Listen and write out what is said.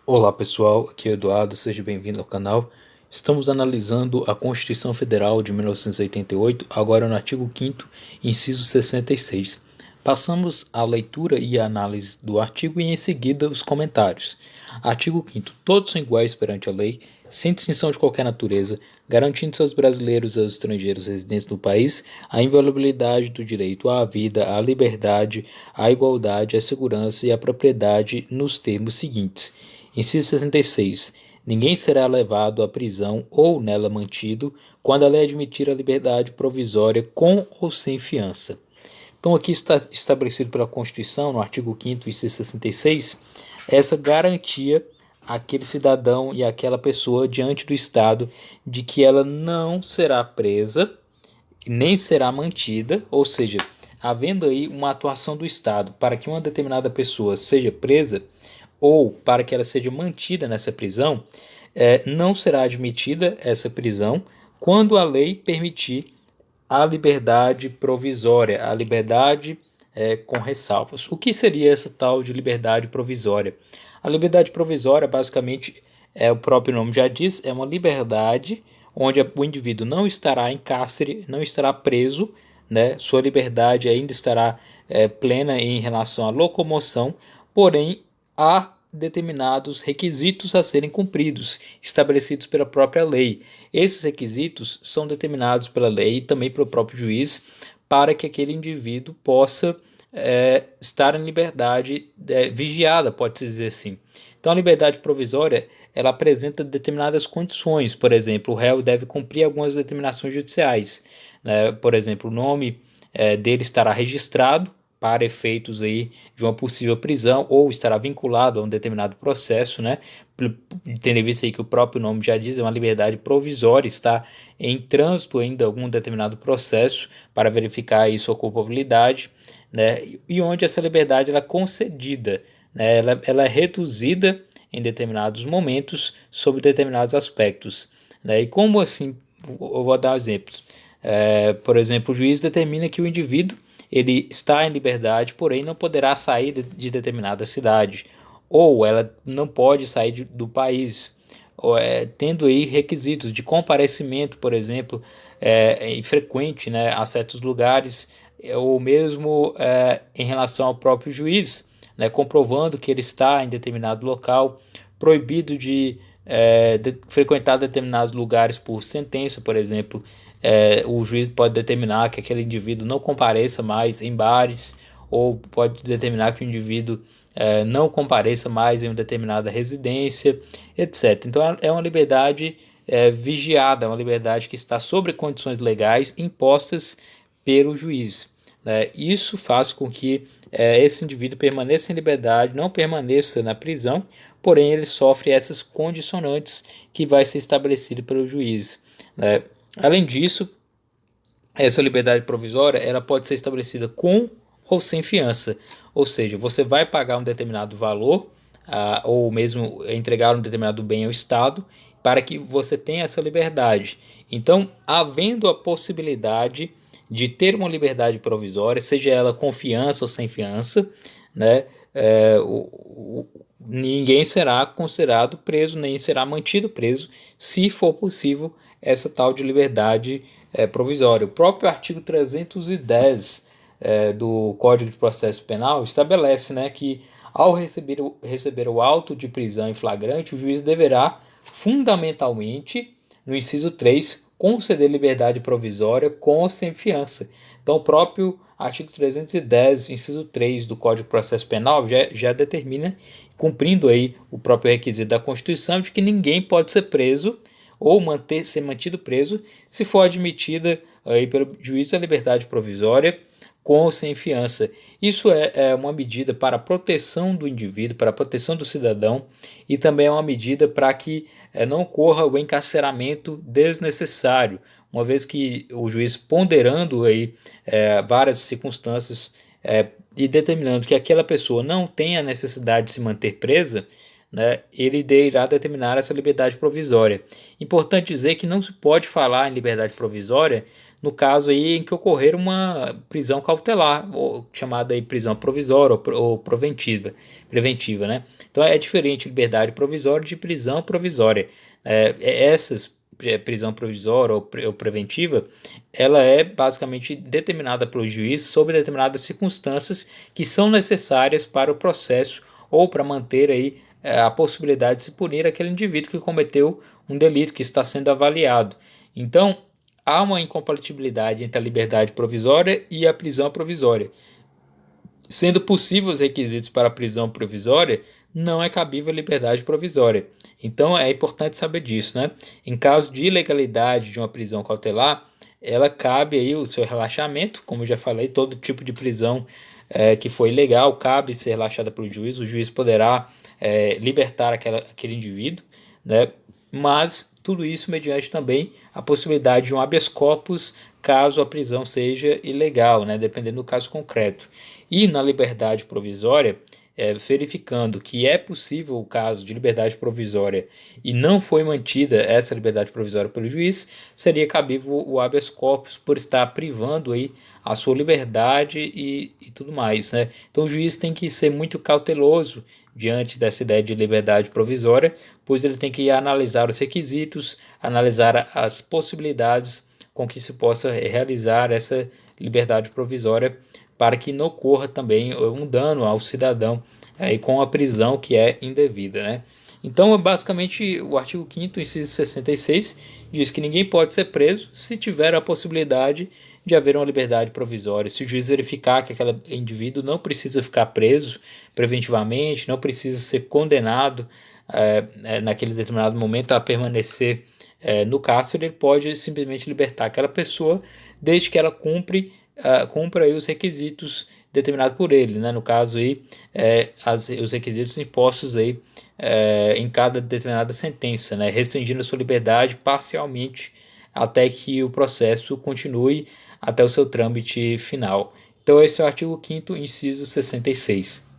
Olá pessoal, aqui é o Eduardo, seja bem-vindo ao canal. Estamos analisando a Constituição Federal de 1988, agora no artigo 5º, inciso 66. Passamos a leitura e a análise do artigo e em seguida os comentários. Artigo 5º. Todos são iguais perante a lei, sem distinção de qualquer natureza, garantindo-se aos brasileiros e aos estrangeiros residentes no país a inviolabilidade do direito à vida, à liberdade, à igualdade, à segurança e à propriedade nos termos seguintes. Inciso 66. Ninguém será levado à prisão ou nela mantido quando a lei admitir a liberdade provisória com ou sem fiança. Então, aqui está estabelecido pela Constituição, no artigo 5º, inciso 66, essa garantia àquele cidadão e àquela pessoa diante do Estado de que ela não será presa nem será mantida, ou seja, havendo aí uma atuação do Estado para que uma determinada pessoa seja presa ou para que ela seja mantida nessa prisão, não será admitida essa prisão quando a lei permitir a liberdade provisória, a liberdade com ressalvas. O que seria essa tal de liberdade provisória? A liberdade provisória, basicamente, o próprio nome já diz, é uma liberdade onde o indivíduo não estará em cárcere, não estará preso, né? Sua liberdade ainda estará plena em relação à locomoção, porém há determinados requisitos a serem cumpridos, estabelecidos pela própria lei. Esses requisitos são determinados pela lei e também pelo próprio juiz para que aquele indivíduo possa estar em liberdade vigiada, pode-se dizer assim. Então, a liberdade provisória ela apresenta determinadas condições. Por exemplo, o réu deve cumprir algumas determinações judiciais, né? Por exemplo, o nome dele estará registrado para efeitos aí de uma possível prisão ou estará vinculado a um determinado processo, né? Tendo em vista aí que o próprio nome já diz, é uma liberdade provisória, está em trânsito ainda algum determinado processo para verificar aí sua culpabilidade, né? E onde essa liberdade ela é concedida, né? Ela é reduzida em determinados momentos sobre determinados aspectos, né? E como assim, eu vou dar exemplos. Por exemplo, o juiz determina que o indivíduo ele está em liberdade, porém não poderá sair de determinada cidade, ou ela não pode sair do país, tendo aí requisitos de comparecimento, por exemplo, frequente, né, a certos lugares, ou mesmo em relação ao próprio juiz, né, comprovando que ele está em determinado local, proibido de frequentar determinados lugares por sentença, por exemplo, o juiz pode determinar que aquele indivíduo não compareça mais em bares, ou pode determinar que o indivíduo não compareça mais em uma determinada residência, etc. Então é uma liberdade vigiada, é uma liberdade que está sobre condições legais impostas pelo juiz, né? Isso faz com que esse indivíduo permaneça em liberdade, não permaneça na prisão, porém ele sofre essas condicionantes que vai ser estabelecido pelo juiz, né? Além disso, essa liberdade provisória ela pode ser estabelecida com ou sem fiança, ou seja, você vai pagar um determinado valor ou mesmo entregar um determinado bem ao Estado para que você tenha essa liberdade. Então, havendo a possibilidade de ter uma liberdade provisória, seja ela com fiança ou sem fiança, né? Ninguém será considerado preso, nem será mantido preso, se for possível essa tal de liberdade provisória. O próprio artigo 310 do Código de Processo Penal estabelece, né, que ao receber o auto de prisão em flagrante, o juiz deverá, fundamentalmente, no inciso 3, conceder liberdade provisória com ou sem fiança. Então, o próprio artigo 310, inciso 3 do Código de Processo Penal já determina, cumprindo aí o próprio requisito da Constituição, de que ninguém pode ser preso ou ser mantido preso se for admitida aí pelo juiz a liberdade provisória com ou sem fiança. Isso é uma medida para a proteção do indivíduo, para a proteção do cidadão e também é uma medida para que não ocorra o encarceramento desnecessário, uma vez que o juiz ponderando aí várias circunstâncias e determinando que aquela pessoa não tem a necessidade de se manter presa, né, ele irá determinar essa liberdade provisória. Importante dizer que não se pode falar em liberdade provisória no caso aí em que ocorrer uma prisão cautelar, ou chamada aí prisão provisória ou preventiva, né? Então é diferente liberdade provisória de prisão provisória. Essas prisão provisória ou preventiva, ela é basicamente determinada pelo juiz sob determinadas circunstâncias que são necessárias para o processo ou para manter aí a possibilidade de se punir aquele indivíduo que cometeu um delito que está sendo avaliado. Então, há uma incompatibilidade entre a liberdade provisória e a prisão provisória. Sendo possíveis os requisitos para a prisão provisória, não é cabível a liberdade provisória. Então é importante saber disso, né? Em caso de ilegalidade de uma prisão cautelar, ela cabe aí o seu relaxamento, como eu já falei, todo tipo de prisão que foi ilegal cabe ser relaxada pelo juiz, o juiz poderá libertar aquele indivíduo, né? Mas tudo isso mediante também a possibilidade de um habeas corpus caso a prisão seja ilegal, né, dependendo do caso concreto. E na liberdade provisória, verificando que é possível o caso de liberdade provisória e não foi mantida essa liberdade provisória pelo juiz, seria cabível o habeas corpus por estar privando aí a sua liberdade e tudo mais, né? Então o juiz tem que ser muito cauteloso diante dessa ideia de liberdade provisória, pois ele tem que analisar os requisitos, analisar as possibilidades com que se possa realizar essa liberdade provisória para que não ocorra também um dano ao cidadão com a prisão que é indevida, né? Então, basicamente, o artigo 5º, inciso 66, diz que ninguém pode ser preso se tiver a possibilidade de haver uma liberdade provisória. Se o juiz verificar que aquele indivíduo não precisa ficar preso preventivamente, não precisa ser condenado naquele determinado momento a permanecer no cárcere, ele pode simplesmente libertar aquela pessoa desde que ela cumpra aí os requisitos determinados por ele, né? No caso aí, os requisitos impostos aí em cada determinada sentença, né? Restringindo a sua liberdade parcialmente até que o processo continue até o seu trâmite final. Então esse é o artigo 5º, inciso 66.